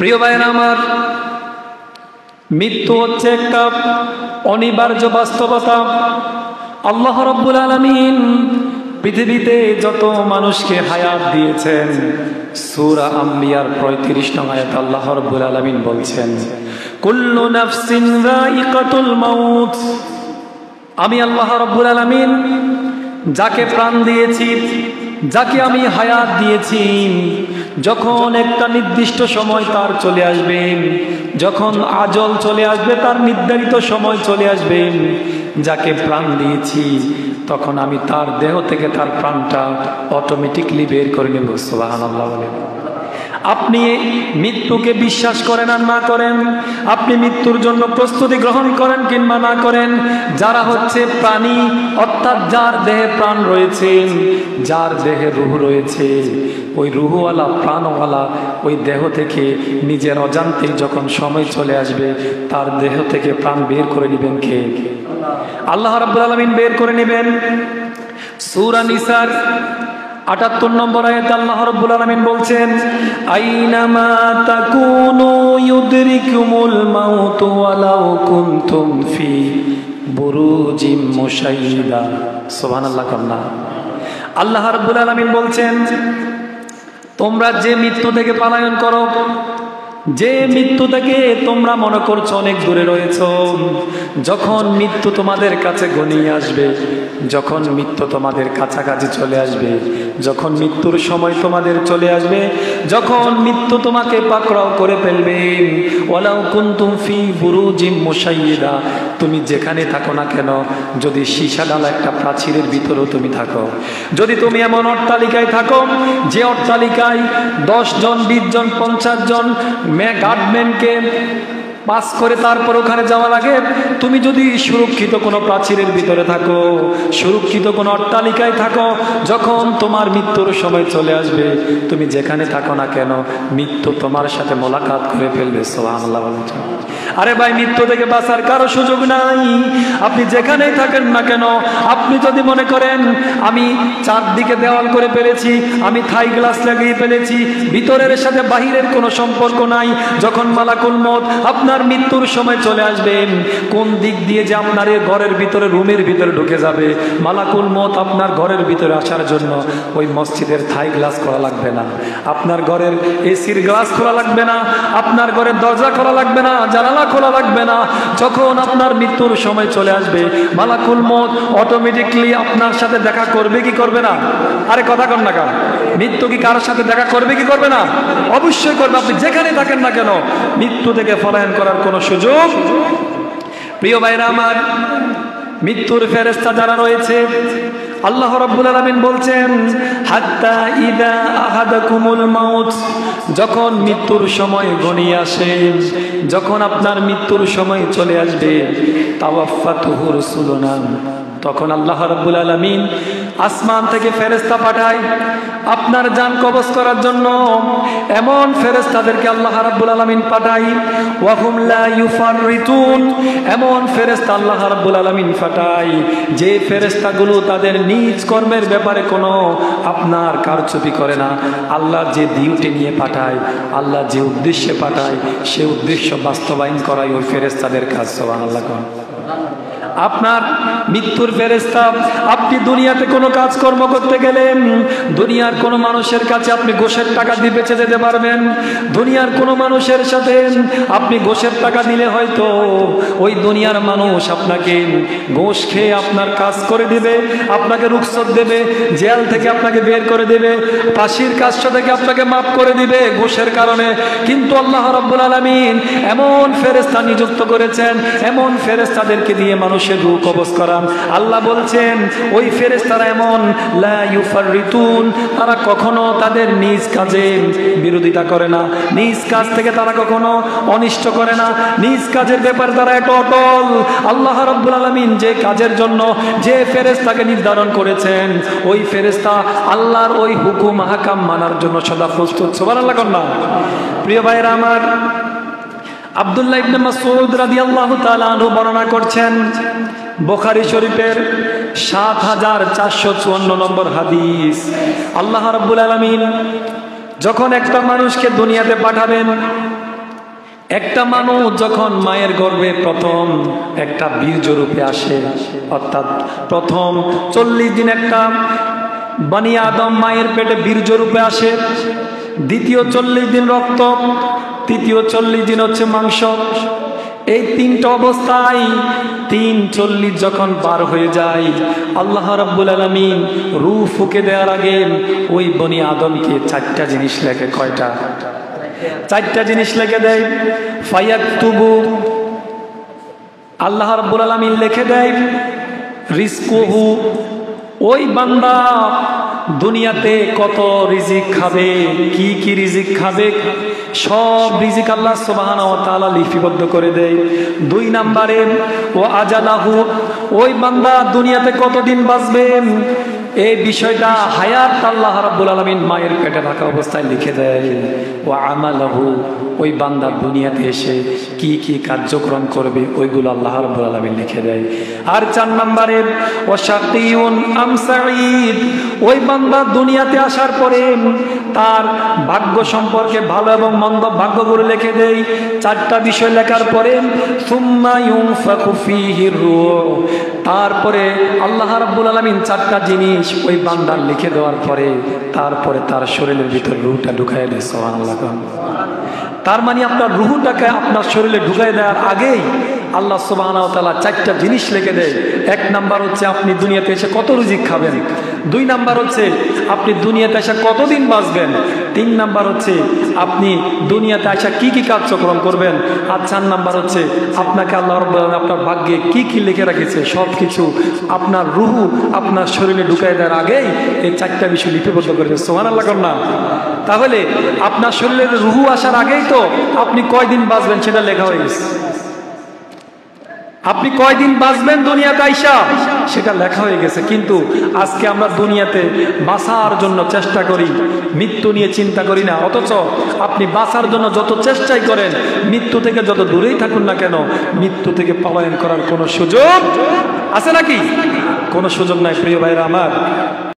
প্রিয় ভাইরা আমার, মৃত্যু হচ্ছে একটা অনিবার্য বাস্তবতা। আল্লাহ রাব্বুল আলামিন পৃথিবীতে যত মানুষকে হায়াত দিয়েছেন, সূরা আম্বিয়ার 35 নং আয়াতে আল্লাহ রাব্বুল আলামিন বলছেন, কুল্লু নাফসিন যায়িকাতুল মাউত। আমি আল্লাহ রাব্বুল আলামিন যাকে প্রাণ দিয়েছি, যাকে আমি হায়াত দিয়েছি, যখন একটা নির্দিষ্ট সময় তার চলে আসবে, যখন আজল চলে আসবে, তার নির্ধারিত সময় চলে আসবে, যাকে প্রাণ দিয়েছি তখন আমি তার দেহ থেকে তার প্রাণটা অটোমেটিকলি বের করে নেব। সুবহানাল্লাহ বলেন। আপনি মৃত্যুকে বিশ্বাস করেন আর না করেন, আপনি মৃত্যুর জন্য প্রস্তুতি গ্রহণ করেন কিংবা না করেন, যারা হচ্ছে প্রাণী, অর্থাৎ যার দেহে প্রাণ রয়েছে, যার দেহে রূহ রয়েছে, ওই রূহওয়ালা প্রাণওয়ালা ওই দেহ থেকে নিজের অজান্তেই যখন সময় চলে আসবে, তার দেহ থেকে প্রাণ বের করে নেবেন কে? আল্লাহ রাব্বুল আলামিন বের করে নেবেন। সূরা নিসার ৭৮ নম্বর আয়াতে আল্লাহ রাব্বুল আলামিন বলছেন, আইনামা তাকুনু ইউদরিকুমুল মাউত ওয়ালাউ কুনতুম ফি বুরুজিম মুশাইয়্যিদা। সুবহানাল্লাহ। কান্না। আল্লাহ রাব্বুল আলামিন বলছেন, তোমরা যে মৃত্যু থেকে পলায়ন করো, যে মৃত্যু থেকে তোমরা মনে করছো অনেক দূরে রয়েছো, যখন মৃত্যু তোমাদের কাছে ঘনিয়ে আসবে, যখন মৃত্যু তোমাদের কাছাকাছি চলে আসবে, যখন মৃত্যুর সময় তোমাদের চলে আসবে, যখন মৃত্যু তোমাকে পাকড়াও করে ফেলবে, ওয়ালাউ কুনতুম ফি বুরুজিম মুশাইয়্যিদা, তুমি যেখানে থাকো না কেন, যদি সীসাডালা একটা প্রাচীরের ভিতরেও তুমি থাকো, যদি তুমি এমন অট্টালিকায় থাকো যে অট্টালিকায় 10 জন 20 জন 50 জন গার্ডম্যানকে পাস করে তারপর ওখানে যাওয়া লাগে, তুমি যদি সুরক্ষিত কোনো প্রাচীরের ভিতরে থাকো, সুরক্ষিত কোনো অট্টালিকায় থাকো, যখন তোমার মৃত্যুর সময় চলে আসবে, তুমি যেখানে থাকো না কেন, মৃত্যু তোমার সাথে মোলাকাত করে ফেলবে। সুবহানাল্লাহ। আরে ভাই, মৃত্যু থেকে বাঁচার কারো সুযোগ নাই। আপনি যেখানেই থাকেন না কেন, আপনি যদি মনে করেন আমি চারদিকে দেওয়াল করে ফেলেছি, আমি থাই গ্লাস লাগিয়ে ফেলেছি, ভিতরের সাথে বাহিরের কোনো সম্পর্ক নাই, যখন মালাকুল মউত আপনার মৃত্যুর সময় চলে আসবে, কোন দিক দিয়ে যে আপনার এই ঘরের ভিতরে, রুমের ভিতরে ঢুকে যাবে, মালাকুল মউত আপনার ঘরের ভিতরে আসার জন্য ওই মসজিদের থাই গ্লাস খোলা লাগবে না, আপনার ঘরের এসির গ্লাস খোলা লাগবে না, আপনার ঘরের দরজা খোলা লাগবে না, জানালা খোলা লাগবে না। যখন আপনার মৃত্যুর সময় চলে আসবে, মালাকুল মউত অটোমেটিকলি আপনার সাথে দেখা করবে কি করবে না? আরে কথা কন না কেন? মৃত্যু কি কারোর সাথে দেখা করবে কি করবে না? অবশ্যই করবে। আপনি যেখানে থাকেন না কেন, মৃত্যু থেকে পলায়ন করার কোনো সুযোগ। প্রিয় ভাইরা আমার, মৃত্যুর ফেরেশতা যারা রয়েছে, আল্লাহ রাব্বুল আলামিন বলছেন, হাত্তা ইদা আহাদাকুমুল মাউত, যখন মৃত্যুর সময় ঘনিয়ে আসে, যখন আপনার মৃত্যুর সময় চলে আসবে, তাওয়াফাতুহু রাসূলুনা, তখন আল্লাহ রাব্বুল আলামিন আসমান থেকে ফেরেশতা পাঠায় আপনার জান কবজ করার জন্য। এমন ফেরেশতাদেরকে আল্লাহ রাব্বুল আলামিন পাঠায়, ওয়া হুম লা ইউফাররিতুন, এমন ফেরেশতা আল্লাহ রাব্বুল আলামিন পাঠায় যে ফেরেশতাগুলো তাদের নিজ কর্মের ব্যাপারে কোনো আপনার কারচুপি করে না। আল্লাহ যে ডিউটি নিয়ে পাঠায়, আল্লাহ যে উদ্দেশ্যে পাঠায়, সে উদ্দেশ্য বাস্তবায়ন করাই ওই ফেরেশতাদের কাজ। সুবহানাল্লাহ। আপনার মৃত্যুর ফেরেশতা, আপনি দুনিয়াতে কোনো কাজকর্ম করতে গেলেন, দুনিয়ার কোনো মানুষের কাছে আপনি ঘোষের টাকা দিয়ে বেঁচে যেতে পারবেন, দুনিয়ার কোনো মানুষের সাথে আপনি ঘোষের টাকা দিলে হয়তো ওই দুনিয়ার মানুষ আপনাকে ঘোষ খেয়ে আপনার কাজ করে দিবে, আপনাকে রুখসত দেবে, জেল থেকে আপনাকে বের করে দেবে, ফাঁসির কাজ থেকে আপনাকে মাফ করে দিবে ঘোষের কারণে। কিন্তু আল্লাহ রাব্বুল আলামিন এমন ফেরেশতা নিযুক্ত করেছেন, এমন ফেরেশতাদেরকে দিয়ে মানুষ রূহ কবজ করান। আল্লাহ বলছেন ওই ফেরেশতারা এমন, লা ইউফাররিতুন, তারা কখনো তাদের নিজ কাজে বিরোধিতা করে না, নিজ কাজ থেকে তারা কখনো অনিষ্ট করে না, নিজ কাজের ব্যাপারে তারা এত অটল। আল্লাহ রাব্বুল আলামিন যে কাজের জন্য যে ফেরেশতাকে নির্ধারণ করেছেন, ওই ফেরেশতা আল্লাহর ওই হুকুম হাকাম মানার জন্য সদা প্রস্তুত। সুবহানাল্লাহ। প্রিয় ভাইরা আমার, আব্দুল্লাহ ইবনে মাসউদ রাদিয়াল্লাহু তাআলা আনহু বর্ণনা করছেন, বুখারী শরীফের ৭৪৫৪ নম্বর হাদিস, আল্লাহ রাব্বুল আলামিন যখন একটা মানুষকে দুনিয়াতে পাঠাবেন, একটা মানুষ যখন মায়ের গর্ভে প্রথম একটা বীর্যরূপে আসে, অর্থাৎ প্রথম 40 দিন একটা বনি আদম মায়ের পেটে বীর্যরূপে আসে, দ্বিতীয় 40 দিন রক্ত, তৃতীয় 40 দিন হচ্ছে মাংস। এই তিনটা অবস্থায় 40 যখন পার হয়ে যায়, আল্লাহ রাব্বুল আলামিন রূহ ফুঁকে দেওয়ার আগে ওই বনি আদমকে 4টা জিনিস লেখে। কয়টা? 4টা জিনিস লিখে দেয়। ফায়াকতুবু, আল্লাহ রাব্বুল আলামিন লিখে দেয় রিজকুহু, ওই বান্দা দুনিয়াতে কত রিজিক খাবে, কি কি রিজিক খাবে, সব রিজিক আল্লাহ সুবহানাহু ওয়া তাআলা লিপিবদ্ধ করে দেয়। 2 নম্বরে ও আজালাহু, ওই বান্দা দুনিয়াতে কতদিন বাঁচবে এই বিষয়টা হায়াত আল্লাহ রাব্বুল আলামিন মায়ের পেটে থাকা অবস্থায় লিখে দেয়। ও আমালাহু, ওই বান্দা দুনিয়াতে এসে কি কি কার্যক্রম করবে ওইগুলো আল্লাহ রাব্বুল আলামিন লিখে দেয়। আর 4 নম্বরে ও শাকিউন আম সাঈদ, ওই বান্দা দুনিয়াতে আসার পরে তার ভাগ্য সম্পর্কে ভালো এবং মন্দ ভাগ্যগুলো লিখে দেয়। 4টা বিষয় লেখার পরে সুম্মা ইউনফাকু ফীহি রূহ, তারপরে আল্লাহ রাব্বুল আলামিন 4টা জিনিস ওই বান্দার লিখে দেওয়ার পরে তারপরে তার শরীরের ভিতর রূহটা ঢুকায় দেয়। সুবহানাল্লাহ। তার মানে আপনার রূহটাকে আপনার শরীরে ঢুকাই দেওয়ার আগেই আল্লাহ সুবহানাহু ওয়া তাআলা 4টা জিনিস লিখে দেয়। 1 নাম্বার হচ্ছে আপনি দুনিয়াতে এসে কত রিজিক খাবেন, 2 নাম্বার হচ্ছে আপনি দুনিয়াতে এসে কতদিন বাঁচবেন, 3 নাম্বার হচ্ছে আপনি দুনিয়াতে এসে কি কি কার্যক্রম করবেন, আর 4 নাম্বার হচ্ছে আপনাকে আল্লাহ রাব্বুল আলামিন আপনার ভাগ্যে কি কি লিখে রেখেছে সবকিছু আপনার রূহ আপনার শরীরে ঢুকাই দেওয়ার আগেই এই 4টা বিষয় লিপিবদ্ধ করেছে। সুবহানাল্লাহ না? তাহলে আপনার শরীরে রূহ আসার আগেই তো আপনি কয়দিন বাঁচবেন সেটা লেখা হয়ে গেছে। আপনি কয়দিন বাঁচবেন দুনিয়াতে আইসা সেটা লেখা হয়ে গেছে। কিন্তু আজকে আমরা দুনিয়াতে বাঁচার জন্য চেষ্টা করি, মৃত্যু নিয়ে চিন্তা করি না। অথচ আপনি বাঁচার জন্য যত চেষ্টাই করেন, মৃত্যু থেকে যত দূরেই থাকুন না কেন, মৃত্যু থেকে পলায়ন করার কোনো সুযোগ আছে নাকি? কোনো সুযোগ নাই প্রিয় ভাইরা আমার।